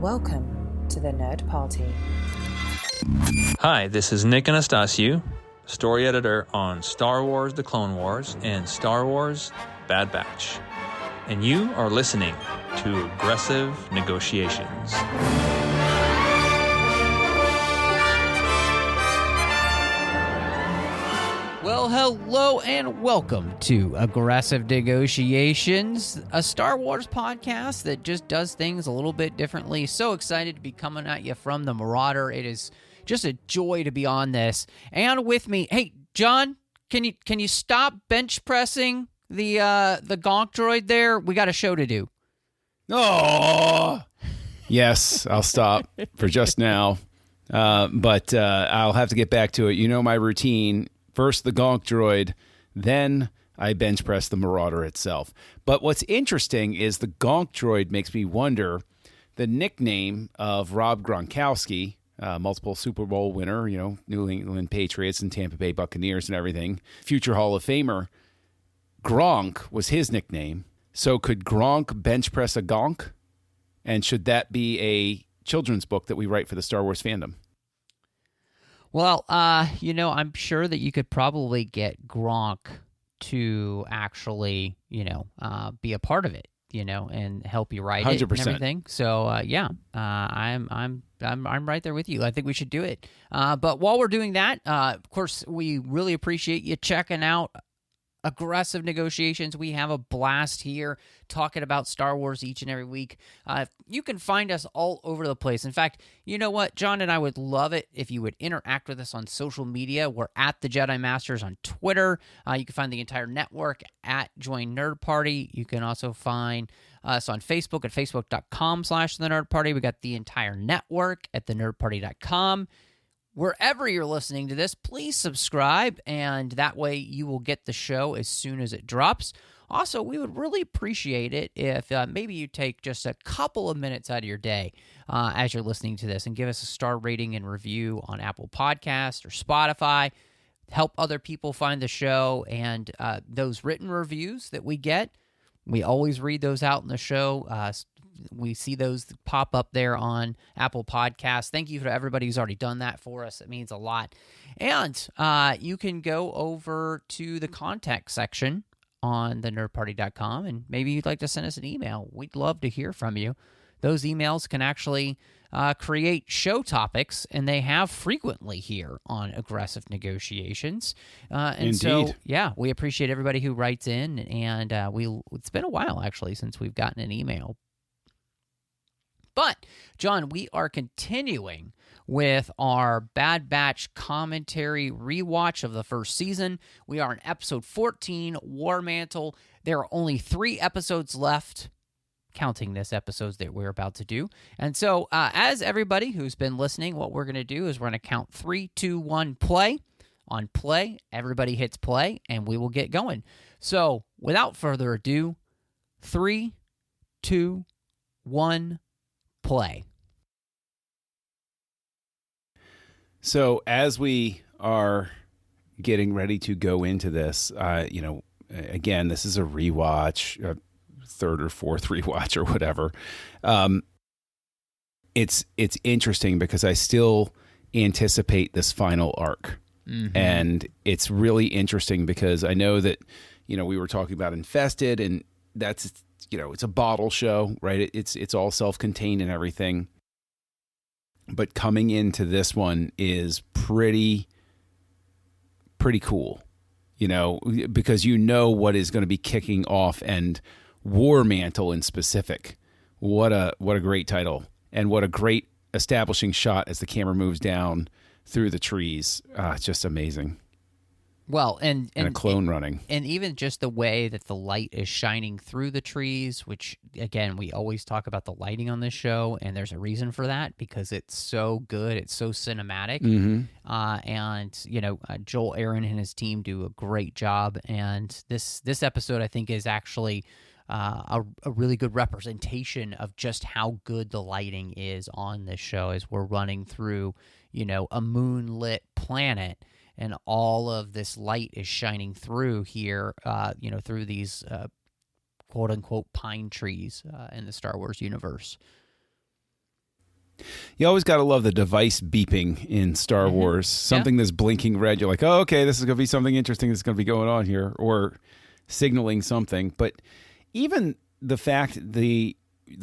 Welcome to the Nerd Party. Hi, this is Nick Anastasiou, story editor on Star Wars The Clone Wars and Star Wars Bad Batch. And you are listening to Aggressive Negotiations. Well, hello and welcome to Aggressive Negotiations, a Star Wars podcast that just does things a little bit differently. So excited to be coming at you from the Marauder. It is just a joy to be on this. And with me, hey, John, can you stop bench pressing the gonk droid there? We got a show to do. Oh, yes, I'll stop for just now. But I'll have to get back to it. You know my routine. First the gonk droid, then I bench press the Marauder itself. But what's interesting is the gonk droid makes me wonder the nickname of Rob Gronkowski, multiple Super Bowl winner, New England Patriots and Tampa Bay Buccaneers and everything, future Hall of Famer. Gronk was his nickname. So could Gronk bench press a gonk? And should that be a children's book that we write for the Star Wars fandom? Well, I'm sure that you could probably get Gronk to actually, be a part of it, and help you write 100%. It and everything. So, I'm right there with you. I think we should do it. But while we're doing that, of course, we really appreciate you checking out Aggressive Negotiations. We have a blast here talking about Star Wars each and every week. You can find us all over the place. In fact, you know what? John and I would love it if you would interact with us on social media. We're at the Jedi Masters on Twitter. You can find the entire network at Join Nerd Party. You can also find us on Facebook at facebook.com/The Nerd Party. We got the entire network at thenerdparty.com. Wherever you're listening to this, please subscribe, and that way you will get the show as soon as it drops. Also, we would really appreciate it if maybe you take just a couple of minutes out of your day as you're listening to this and give us a star rating and review on Apple Podcasts or Spotify. Help other people find the show, and those written reviews that we get, we always read those out in the show. We see those pop up there on Apple Podcasts. Thank you to everybody who's already done that for us. It means a lot. And you can go over to the contact section on thenerdparty.com, and maybe you'd like to send us an email. We'd love to hear from you. Those emails can actually create show topics, and they have frequently here on Aggressive Negotiations. Indeed. So, we appreciate everybody who writes in, and it's been a while, actually, since we've gotten an email. But, John, we are continuing with our Bad Batch commentary rewatch of the first season. We are in episode 14, War Mantle. There are only 3 episodes left, counting this episode that we're about to do. And so, as everybody who's been listening, what we're going to do is we're going to count 3, 2, 1, play. On play, everybody hits play, and we will get going. So, without further ado, 3, 2, 1, play. So as we are getting ready to go into this, again, this is a rewatch, a third or fourth rewatch or whatever. It's interesting because I still anticipate this final arc. Mm-hmm. And it's really interesting because I know that, we were talking about Infested, and that's, it's a bottle show, right? It's all self-contained and everything. But coming into this one is pretty cool, because what is going to be kicking off, and War Mantle in specific. What a great title, and what a great establishing shot as the camera moves down through the trees. It's just amazing. Well, and a clone running. And even just the way that the light is shining through the trees, which, again, we always talk about the lighting on this show, and there's a reason for that, because it's so good, it's so cinematic. Mm-hmm. Joel Aaron and his team do a great job, and this episode, I think, is actually a really good representation of just how good the lighting is on this show as we're running through, a moonlit planet. And all of this light is shining through here, through these quote-unquote pine trees in the Star Wars universe. You always got to love the device beeping in Star Wars. Something that's blinking red. You're like, oh, okay, this is going to be something interesting that's going to be going on here, or signaling something. But even the fact the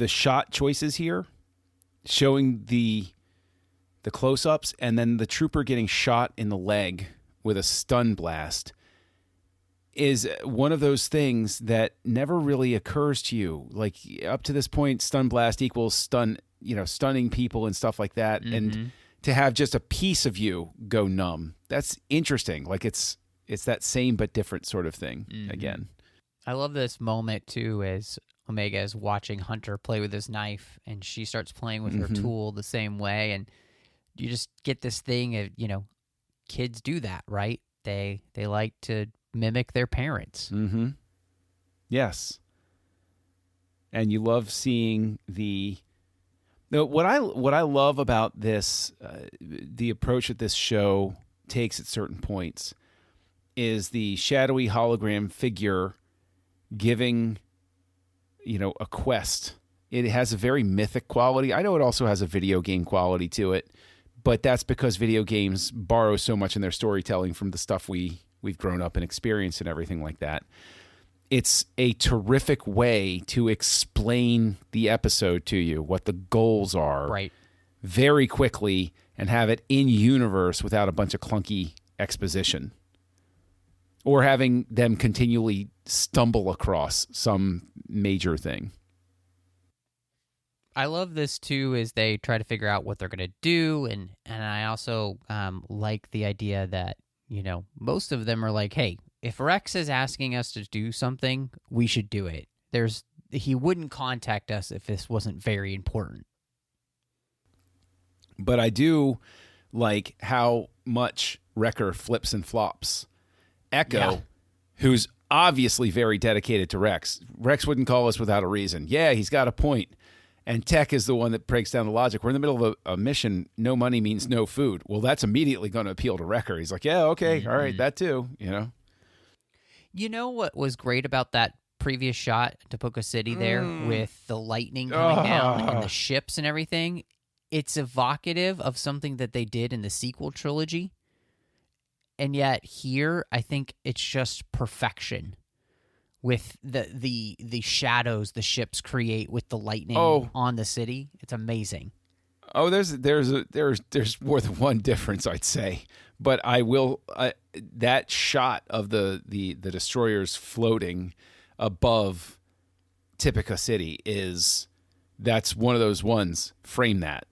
shot choices here, showing the close-ups, and then the trooper getting shot in the leg with a stun blast, is one of those things that never really occurs to you. Like, up to this point, stun blast equals stunning people and stuff like that. And to have just a piece of you go numb, that's interesting. Like, it's that same but different sort of thing again. I love this moment too, as Omega is watching Hunter play with his knife, and she starts playing with her tool the same way, and you just get this thing of, kids do that, right? They like to mimic their parents. Mm-hmm. Yes. And you love seeing what I love about this, the approach that this show takes at certain points, is the shadowy hologram figure giving, a quest. It has a very mythic quality. I know it also has a video game quality to it, but that's because video games borrow so much in their storytelling from the stuff we've grown up and experienced and everything like that. It's a terrific way to explain the episode to you, what the goals are, right, very quickly, and have it in universe without a bunch of clunky exposition, or having them continually stumble across some major thing. I love this too, as they try to figure out what they're going to do, and I also like the idea that most of them are like, hey, if Rex is asking us to do something, we should do it. He wouldn't contact us if this wasn't very important. But I do like how much Wrecker flips and flops. Echo, who's obviously very dedicated to Rex. Rex wouldn't call us without a reason. Yeah, he's got a point. And Tech is the one that breaks down the logic. We're in the middle of a mission. No money means no food. Well, that's immediately going to appeal to Wrecker. He's like, yeah, okay, all right, that too, You know what was great about that previous shot, Topeka City there, with the lightning coming down and the ships and everything? It's evocative of something that they did in the sequel trilogy. And yet here, I think it's just perfection with the shadows the ships create with the lightning on the city. It's amazing. Oh, there's more than one difference, I'd say. But that shot of the destroyers floating above Topeka City that's one of those ones. Frame that.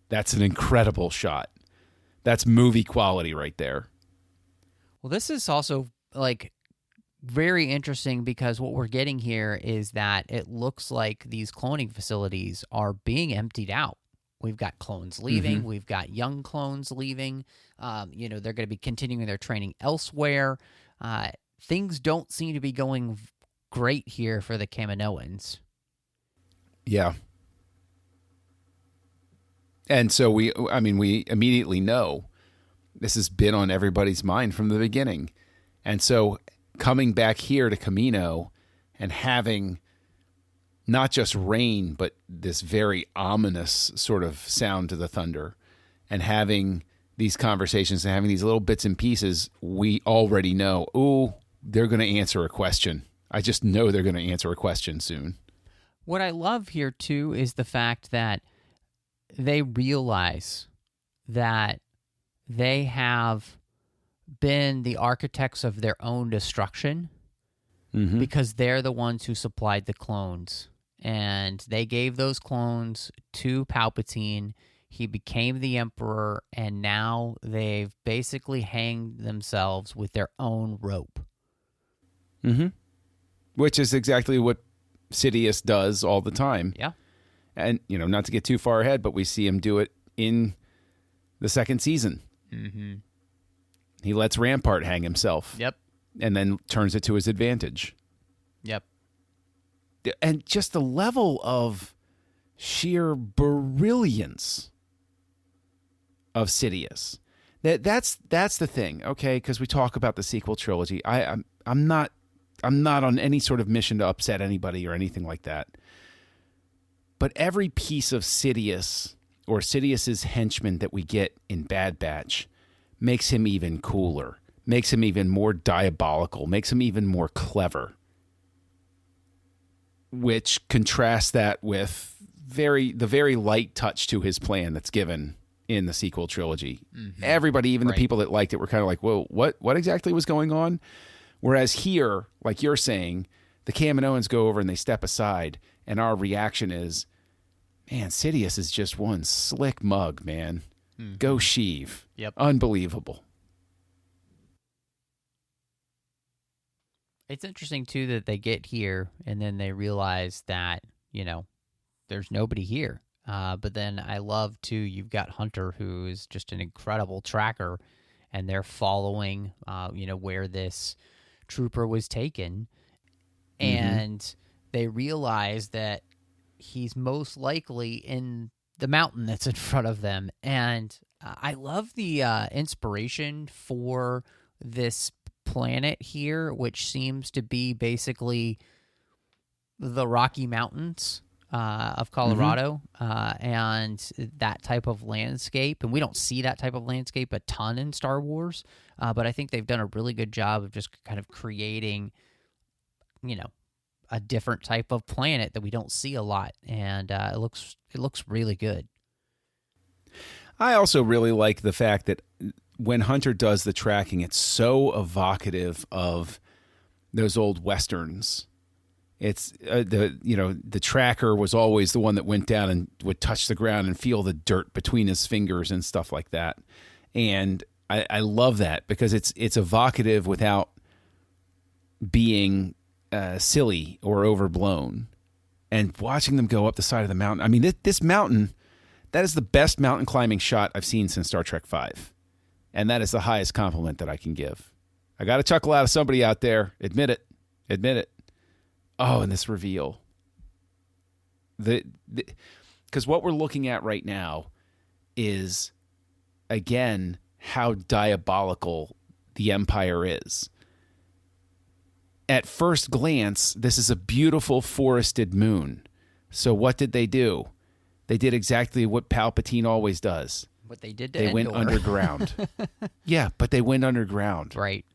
That's an incredible shot. That's movie quality right there. Well, this is also very interesting, because what we're getting here is that it looks like these cloning facilities are being emptied out. We've got clones leaving. We've got young clones leaving. They're going to be continuing their training elsewhere. Things don't seem to be going great here for the Kaminoans. Yeah. And so we immediately know this has been on everybody's mind from the beginning. And so coming back here to Kamino and having not just rain, but this very ominous sort of sound to the thunder, and having these conversations and having these little bits and pieces, we already know, they're going to answer a question. I just know they're going to answer a question soon. What I love here, too, is the fact that they realize that they have been the architects of their own destruction, because they're the ones who supplied the clones. And they gave those clones to Palpatine. He became the Emperor, and now they've basically hanged themselves with their own rope. Which is exactly what Sidious does all the time. Yeah. And, not to get too far ahead, but we see him do it in the second season. He lets Rampart hang himself. Yep. And then turns it to his advantage. Yep. And just the level of sheer brilliance of Sidious. That's the thing, okay? Because we talk about the sequel trilogy. I'm not on any sort of mission to upset anybody or anything like that. But every piece of Sidious Sidious's henchman that we get in Bad Batch makes him even cooler, makes him even more diabolical, makes him even more clever, which contrasts that with the very light touch to his plan that's given in the sequel trilogy. Mm-hmm. Everybody, even the people that liked it, were kind of like, whoa, what exactly was going on? Whereas here, like you're saying, the Kaminoans go over and they step aside, and our reaction is, man, Sidious is just one slick mug, man. Mm-hmm. Go Sheev. Yep. Unbelievable. It's interesting, too, that they get here and then they realize that, there's nobody here. But then I love, too, you've got Hunter, who is just an incredible tracker, and they're following, where this trooper was taken. Mm-hmm. And they realize that he's most likely in the mountain that's in front of them. And I love the inspiration for this planet here, which seems to be basically the Rocky Mountains of Colorado, and that type of landscape. And we don't see that type of landscape a ton in Star Wars, but I think they've done a really good job of just kind of creating, a different type of planet that we don't see a lot, and it looks really good. I also really like the fact that when Hunter does the tracking, it's so evocative of those old westerns. It's the tracker was always the one that went down and would touch the ground and feel the dirt between his fingers and stuff like that. And I love that because it's evocative without being silly or overblown. And watching them go up the side of the mountain. I mean, this mountain, that is the best mountain climbing shot I've seen since Star Trek V. And that is the highest compliment that I can give. I got to chuckle out of somebody out there. Admit it. Oh, and this reveal. Because what we're looking at right now is, again, how diabolical the Empire is. At first glance, this is a beautiful forested moon. So what did they do? They did exactly what Palpatine always does. What they did to They went underground. Yeah, but they went underground. Right.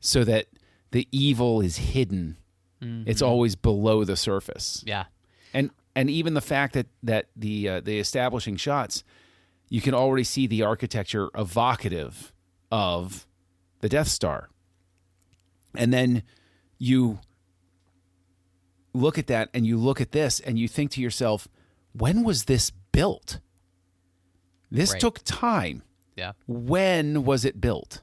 So that the evil is hidden. Mm-hmm. It's always below the surface. Yeah. And even the fact that the establishing shots, you can already see the architecture evocative of the Death Star. And then you look at that and you look at this and you think to yourself, when was this built? This took time. Yeah. When was it built?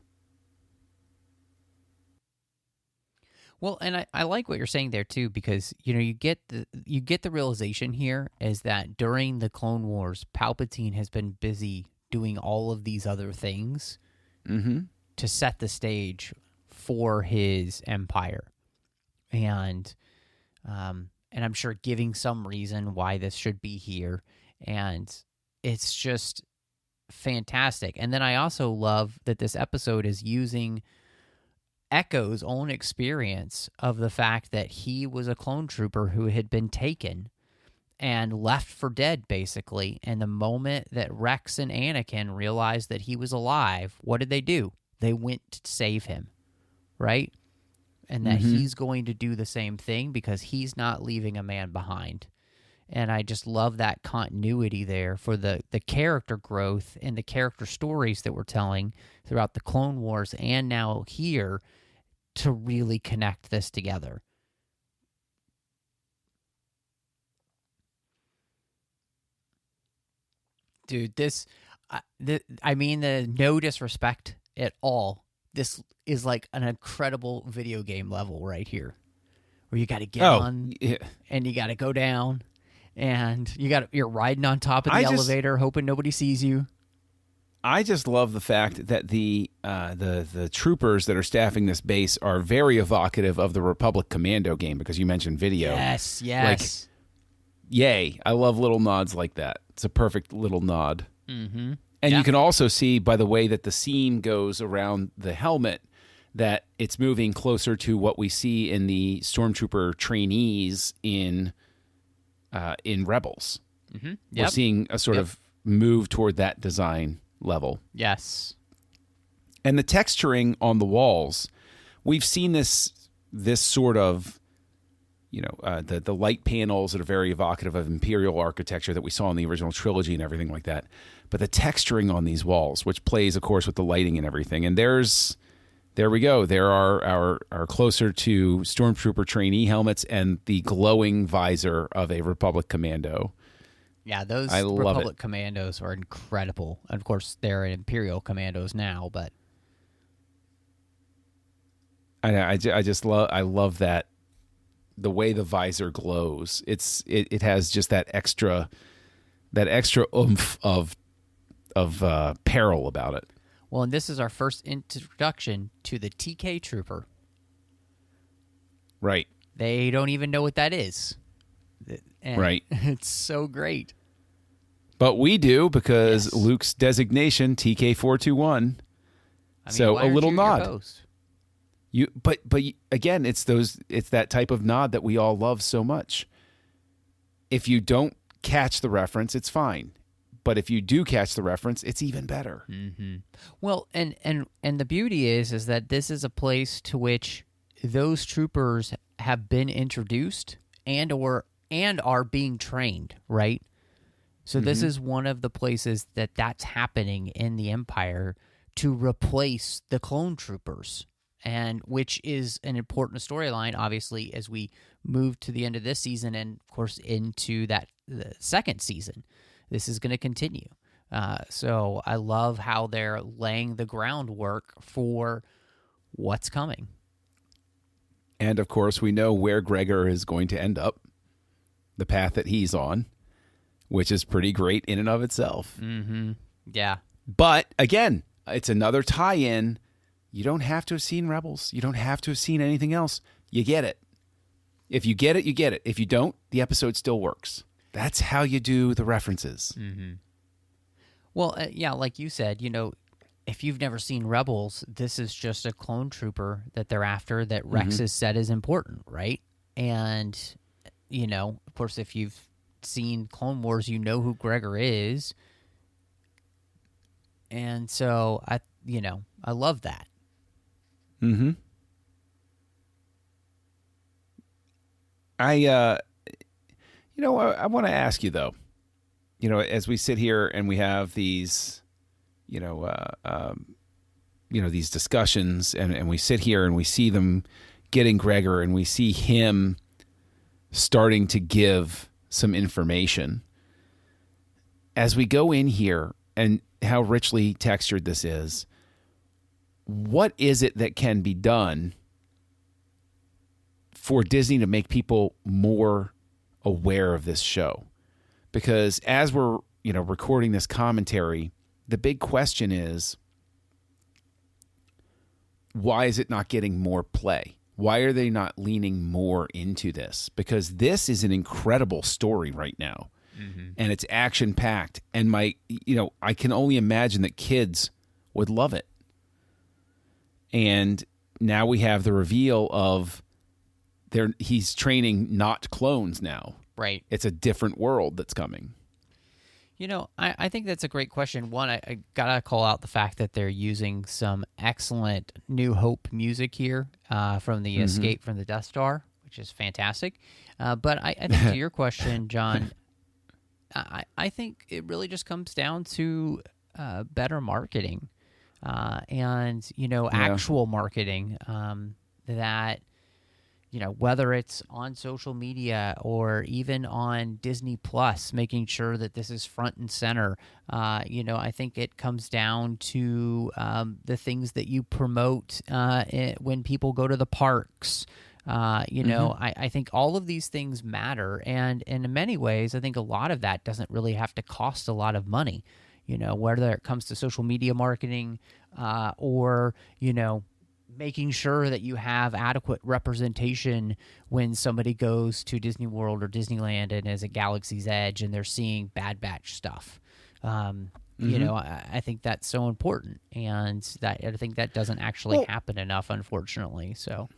Well, and I like what you're saying there too, because you get the realization here is that during the Clone Wars, Palpatine has been busy doing all of these other things to set the stage for his empire, and I'm sure giving some reason why this should be here, and it's just fantastic. And then I also love that this episode is using Echo's own experience of the fact that he was a clone trooper who had been taken and left for dead, basically. And the moment that Rex and Anakin realized that he was alive, what did they do? They went to save him, right? And that he's going to do the same thing because he's not leaving a man behind. And I just love that continuity there for the character growth and the character stories that we're telling throughout the Clone Wars and now here to really connect this together. Dude, I mean, no disrespect at all. This is like an incredible video game level right here, where you got to get on and you got to go down, and you're riding on top of the elevator, hoping nobody sees you. I just love the fact that the troopers that are staffing this base are very evocative of the Republic Commando game, because you mentioned video. Yes. Like, yay! I love little nods like that. It's a perfect little nod. Mm-hmm. And you can also see by the way that the seam goes around the helmet that it's moving closer to what we see in the Stormtrooper trainees in Rebels. Mm-hmm. Yep. We're seeing a sort of move toward that design level. Yes. And the texturing on the walls, we've seen this sort of, the light panels that are very evocative of Imperial architecture that we saw in the original trilogy and everything like that. But the texturing on these walls, which plays, of course, with the lighting and everything. And there we go. There are our closer to Stormtrooper trainee helmets and the glowing visor of a Republic commando. Yeah, those Republic commandos are incredible. Of course, they're Imperial commandos now, but I love that, the way the visor glows. It has just that extra oomph of peril about it. Well, and this is our first introduction to the TK Trooper. Right. They don't even know what that is. And right. It's so great. But we do, because Luke's designation, TK421. So a little nod. But again, it's that type of nod that we all love so much. If you don't catch the reference, it's fine. But if you do catch the reference, it's even better. Mm-hmm. Well, and the beauty is that this is a place to which those troopers have been introduced and are being trained, right? So this is one of the places that's happening in the Empire to replace the clone troopers, and which is an important storyline, obviously, as we move to the end of this season and, of course, into the second season. This is going to continue. So I love how they're laying the groundwork for what's coming. And, of course, we know where Gregor is going to end up, the path that he's on, which is pretty great in and of itself. Mm-hmm. Yeah. But, again, it's another tie-in. You don't have to have seen Rebels. You don't have to have seen anything else. You get it. If you get it, you get it. If you don't, the episode still works. That's how you do the references. Mm-hmm. Well, yeah, like you said, if you've never seen Rebels, this is just a clone trooper that they're after that Rex has said is important, right? And, of course, if you've seen Clone Wars, you know who Gregor is. And so, I love that. Mm-hmm. I want to ask you, though, as we sit here and we have these, these discussions and we sit here and we see them getting Gregor and we see him starting to give some information. As we go in here and how richly textured this is, what is it that can be done for Disney to make people more aware of this show? Because as we're, recording this commentary, the big question is, why is it not getting more play? Why are they not leaning more into this? Because this is an incredible story right now. Mm-hmm. And it's action-packed. And I can only imagine that kids would love it. And now we have the reveal of he's training not clones now. Right. It's a different world that's coming. I think that's a great question. One, I got to call out the fact that they're using some excellent New Hope music here from the Escape from the Death Star, which is fantastic. But I think to your question, John, I think it really just comes down to better marketing and, actual marketing that, whether it's on social media or even on Disney Plus, making sure that this is front and center. I think it comes down to the things that you promote when people go to the parks. I think all of these things matter. And in many ways, I think a lot of that doesn't really have to cost a lot of money, whether it comes to social media marketing or, making sure that you have adequate representation when somebody goes to Disney World or Disneyland and is at Galaxy's Edge and they're seeing Bad Batch stuff. I think that's so important, and that I think that doesn't actually happen enough, unfortunately. So,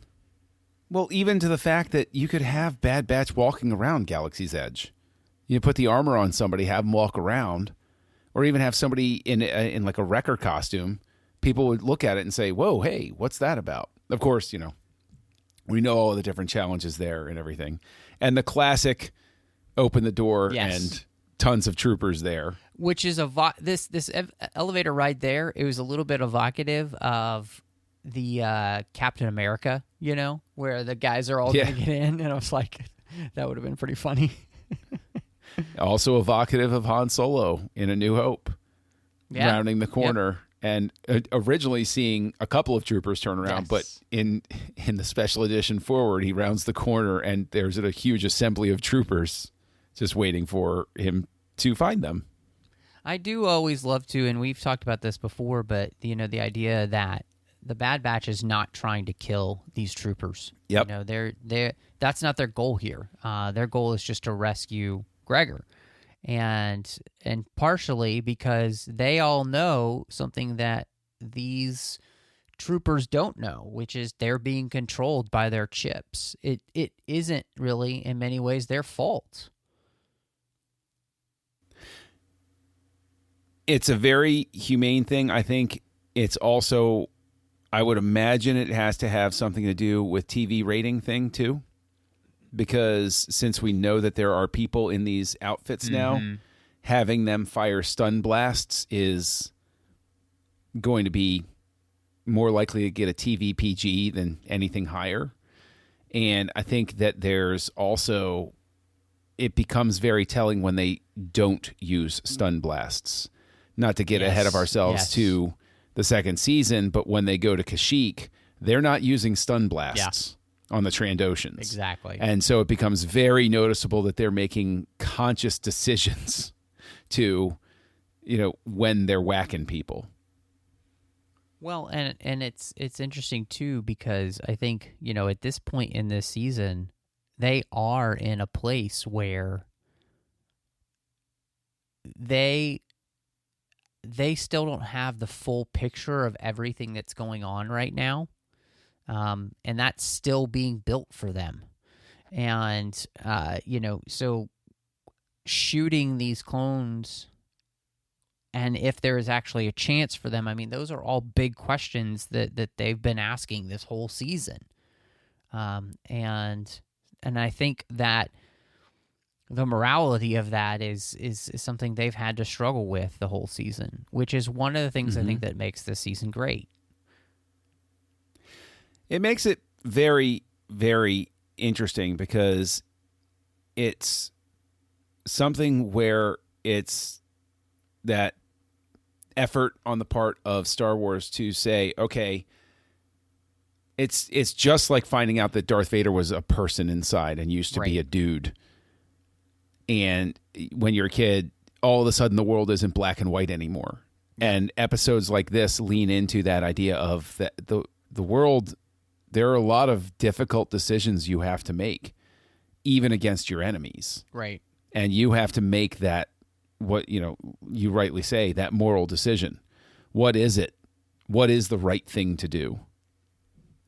well, even to the fact that you could have Bad Batch walking around Galaxy's Edge, you put the armor on somebody, have them walk around, or even have somebody in like a wrecker costume, people would look at it and say, "Whoa, hey, what's that about?" Of course, we know all the different challenges there and everything, and the classic open the door and tons of troopers there, which is this elevator ride there. It was a little bit evocative of the Captain America, where the guys are all going to get in, and I was like, that would have been pretty funny. Also evocative of Han Solo in A New Hope, rounding the corner. And originally seeing a couple of troopers turn around, but in the special edition forward, he rounds the corner and there's a huge assembly of troopers just waiting for him to find them. I do always love to, and we've talked about this before, but the idea that the Bad Batch is not trying to kill these troopers. Yep. That's not their goal here. Their goal is just to rescue Gregor. And partially because they all know something that these troopers don't know, which is they're being controlled by their chips. It isn't really, in many ways, their fault. It's a very humane thing. I think it's also, I would imagine it has to have something to do with TV rating thing too. Because since we know that there are people in these outfits now, having them fire stun blasts is going to be more likely to get a TV PG than anything higher. And I think that there's also, it becomes very telling when they don't use stun blasts. Not to get ahead of ourselves to the second season, but when they go to Kashyyyk, they're not using stun blasts. On the Trandoshans. Exactly. And so it becomes very noticeable that they're making conscious decisions to, when they're whacking people. Well, and it's interesting too, because I think, at this point in this season, they are in a place where they still don't have the full picture of everything that's going on right now. And that's still being built for them. And, so shooting these clones, and if there is actually a chance for them, I mean, those are all big questions that they've been asking this whole season. And I think that the morality of that is something they've had to struggle with the whole season, which is one of the things I think that makes this season great. It makes it very, very interesting because it's something where it's that effort on the part of Star Wars to say, okay, it's just like finding out that Darth Vader was a person inside and used to be a dude. And when you're a kid, all of a sudden the world isn't black and white anymore. And episodes like this lean into that idea of that the world. There are a lot of difficult decisions you have to make, even against your enemies. Right. And you have to make that, what, you rightly say, that moral decision. What is it? What is the right thing to do?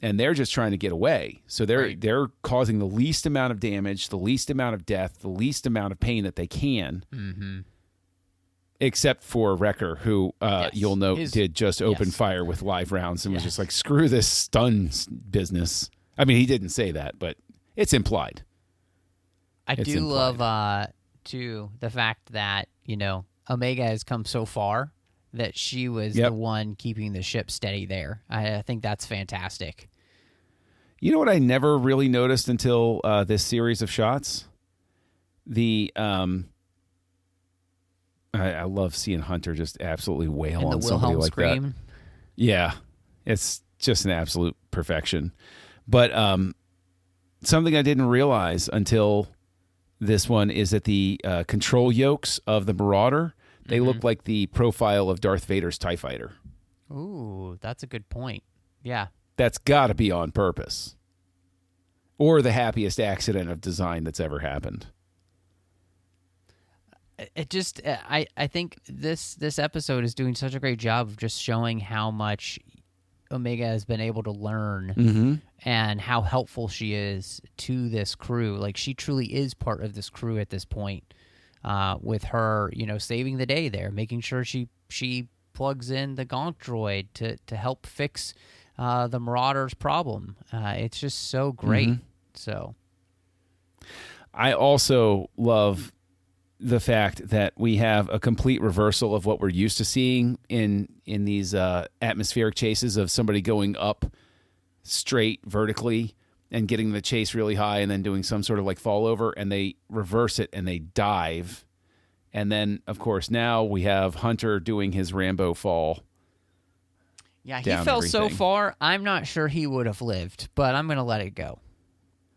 And they're just trying to get away. So they're causing the least amount of damage, the least amount of death, the least amount of pain that they can. Mm-hmm. Except for Wrecker, who you'll note did just open fire with live rounds and was just like, screw this stun business. I mean, he didn't say that, but it's implied. It's implied. Love, too, the fact that, Omega has come so far that she was the one keeping the ship steady there. I think that's fantastic. You know what I never really noticed until this series of shots? I love seeing Hunter just absolutely wail on somebody like that. Yeah, it's just an absolute perfection. But something I didn't realize until this one is that the control yokes of the Marauder, they look like the profile of Darth Vader's TIE Fighter. Ooh, that's a good point. Yeah. That's got to be on purpose. Or the happiest accident of design that's ever happened. It just, I think this episode is doing such a great job of just showing how much Omega has been able to learn and how helpful she is to this crew. Like, she truly is part of this crew at this point. with her, saving the day there, making sure she plugs in the Gonk droid to help fix the Marauders' problem. It's just so great. Mm-hmm. So I also love the fact that we have a complete reversal of what we're used to seeing in these atmospheric chases of somebody going up straight vertically and getting the chase really high and then doing some sort of like fall over, and they reverse it and they dive. And then, of course, now we have Hunter doing his Rambo fall. Yeah, he fell so far, I'm not sure he would have lived, but I'm going to let it go.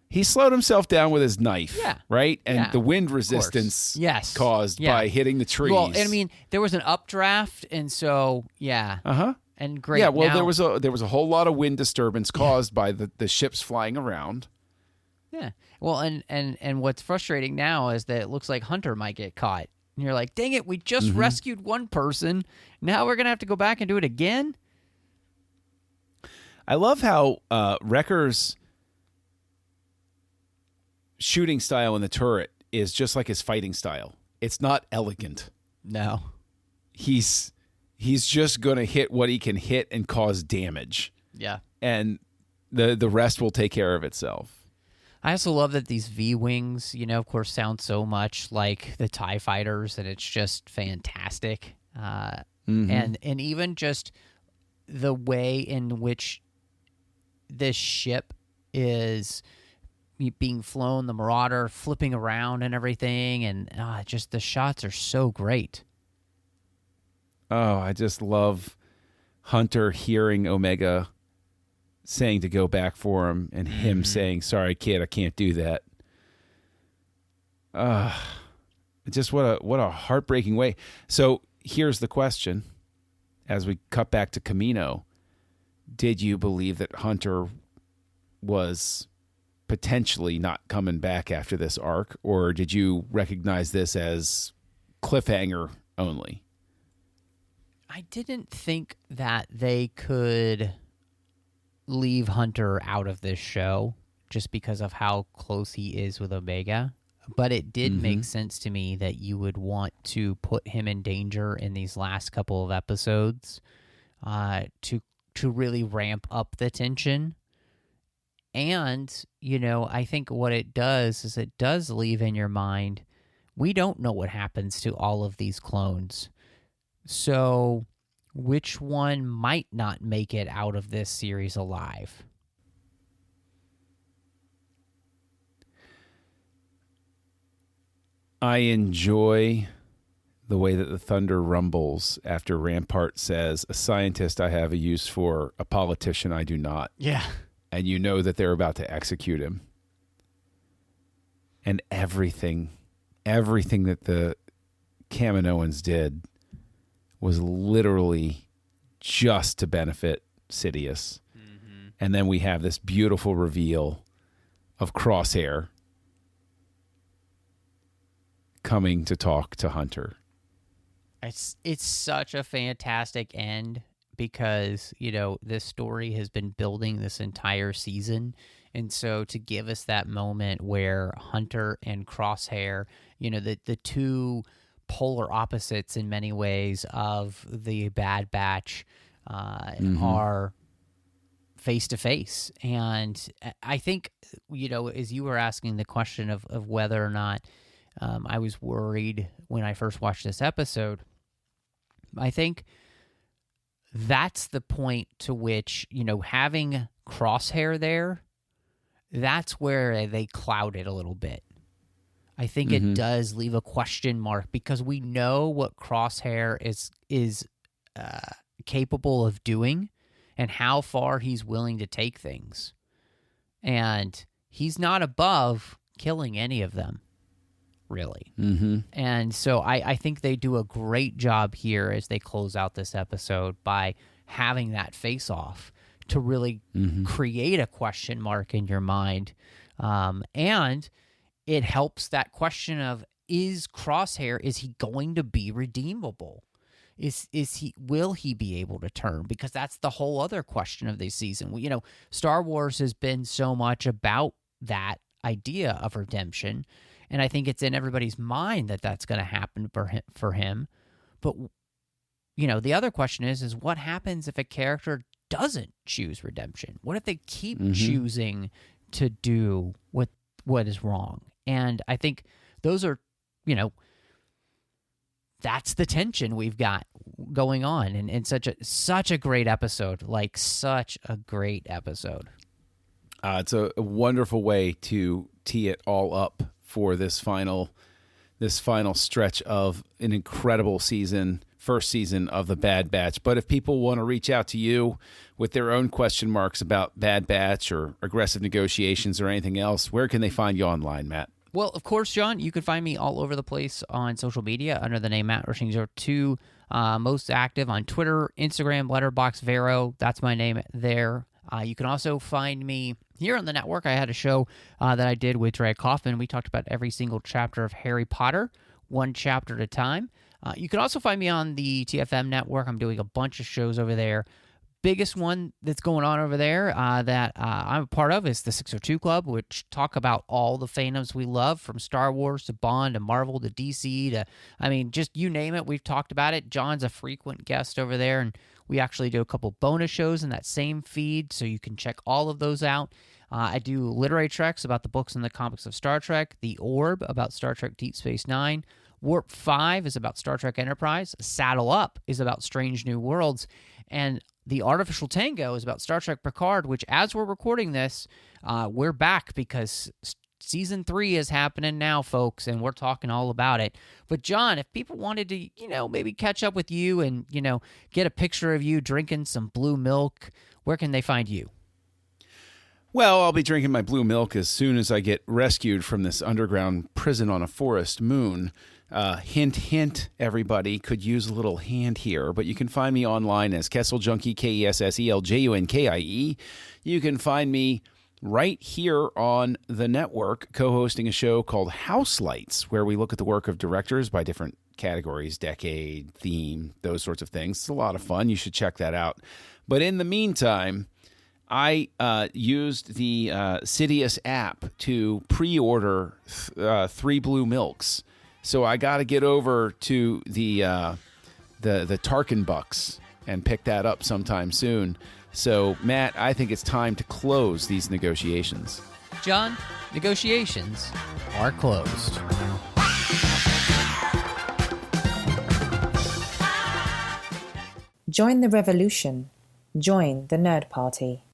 He slowed himself down with his knife, right? And the wind resistance caused by hitting the trees. Well, I mean, there was an updraft, and so, and great. Yeah, well, there was a whole lot of wind disturbance caused by the ships flying around. Yeah. Well, and what's frustrating now is that it looks like Hunter might get caught. And you're like, dang it, we just rescued one person. Now we're going to have to go back and do it again? I love how Wrecker's shooting style in the turret is just like his fighting style. It's not elegant. No. He's just going to hit what he can hit and cause damage. Yeah. And the rest will take care of itself. I also love that these V-Wings, of course, sound so much like the TIE fighters, and it's just fantastic. And even just the way in which this ship is being flown, the Marauder flipping around and everything, and just the shots are so great. Oh, I just love Hunter hearing Omega saying to go back for him and him saying, sorry, kid, I can't do that. Just what a heartbreaking way. So here's the question. As we cut back to Camino, did you believe that Hunter was potentially not coming back after this arc, or did you recognize this as cliffhanger only? I didn't think that they could leave Hunter out of this show just because of how close he is with Omega, but it did make sense to me that you would want to put him in danger in these last couple of episodes to really ramp up the tension. And, I think what it does is it does leave in your mind, we don't know what happens to all of these clones. So which one might not make it out of this series alive? I enjoy the way that the thunder rumbles after Rampart says, a scientist I have a use for, a politician I do not. Yeah. And you know that they're about to execute him. And everything that the Kaminoans did was literally just to benefit Sidious. And then we have this beautiful reveal of Crosshair coming to talk to Hunter. It's such a fantastic end because, this story has been building this entire season. And so to give us that moment where Hunter and Crosshair, the two polar opposites in many ways of the Bad Batch are face to face. And I think, as you were asking the question of whether or not I was worried when I first watched this episode, I think that's the point to which, having Crosshair there, that's where they cloud it a little bit. I think it does leave a question mark because we know what Crosshair is capable of doing and how far he's willing to take things. And he's not above killing any of them, really. And so I think they do a great job here as they close out this episode by having that face-off to really create a question mark in your mind. And it helps that question of, is Crosshair, is he going to be redeemable? Will he be able to turn? Because that's the whole other question of this season. Star Wars has been so much about that idea of redemption. And I think it's in everybody's mind that that's going to happen for him. But, the other question is what happens if a character doesn't choose redemption? What if they keep choosing to do what is wrong? And I think those are, that's the tension we've got going on, and such a great episode, like such a great episode. It's a wonderful way to tee it all up for this final stretch of an incredible first season of the Bad Batch. But if people want to reach out to you with their own question marks about Bad Batch or aggressive negotiations or anything else, where can they find you online, Matt? Well, of course, John, you can find me all over the place on social media under the name Matt Rushing02. Most active on Twitter, Instagram, Letterboxd, Vero. That's my name there. You can also find me here on the network. I had a show that I did with Dre Kaufman. We talked about every single chapter of Harry Potter, one chapter at a time. You can also find me on the TFM network. I'm doing a bunch of shows over there. Biggest one that's going on over there that I'm a part of is the 602 Club, which talk about all the fandoms we love, from Star Wars to Bond to Marvel to DC to, just you name it, we've talked about it. John's a frequent guest over there, and we actually do a couple bonus shows in that same feed, so you can check all of those out. I do literary treks about the books and the comics of Star Trek, The Orb about Star Trek Deep Space Nine, Warp 5 is about Star Trek Enterprise, Saddle Up is about Strange New Worlds, and The Artificial Tango is about Star Trek Picard, which, as we're recording this, we're back because Season 3 is happening now, folks, and we're talking all about it. But, John, if people wanted to, maybe catch up with you and, get a picture of you drinking some blue milk, where can they find you? Well, I'll be drinking my blue milk as soon as I get rescued from this underground prison on a forest moon. Hint, hint, everybody could use a little hand here, but you can find me online as Kessel Junkie, KESSELJUNKIE. You can find me right here on the network co-hosting a show called House Lights, where we look at the work of directors by different categories, decade, theme, those sorts of things. It's a lot of fun. You should check that out. But in the meantime, I used the Sidious app to pre-order 3 blue milks. So I got to get over to the Tarkin Bucks and pick that up sometime soon. So, Matt, I think it's time to close these negotiations. John, negotiations are closed. Join the revolution. Join the Nerd Party.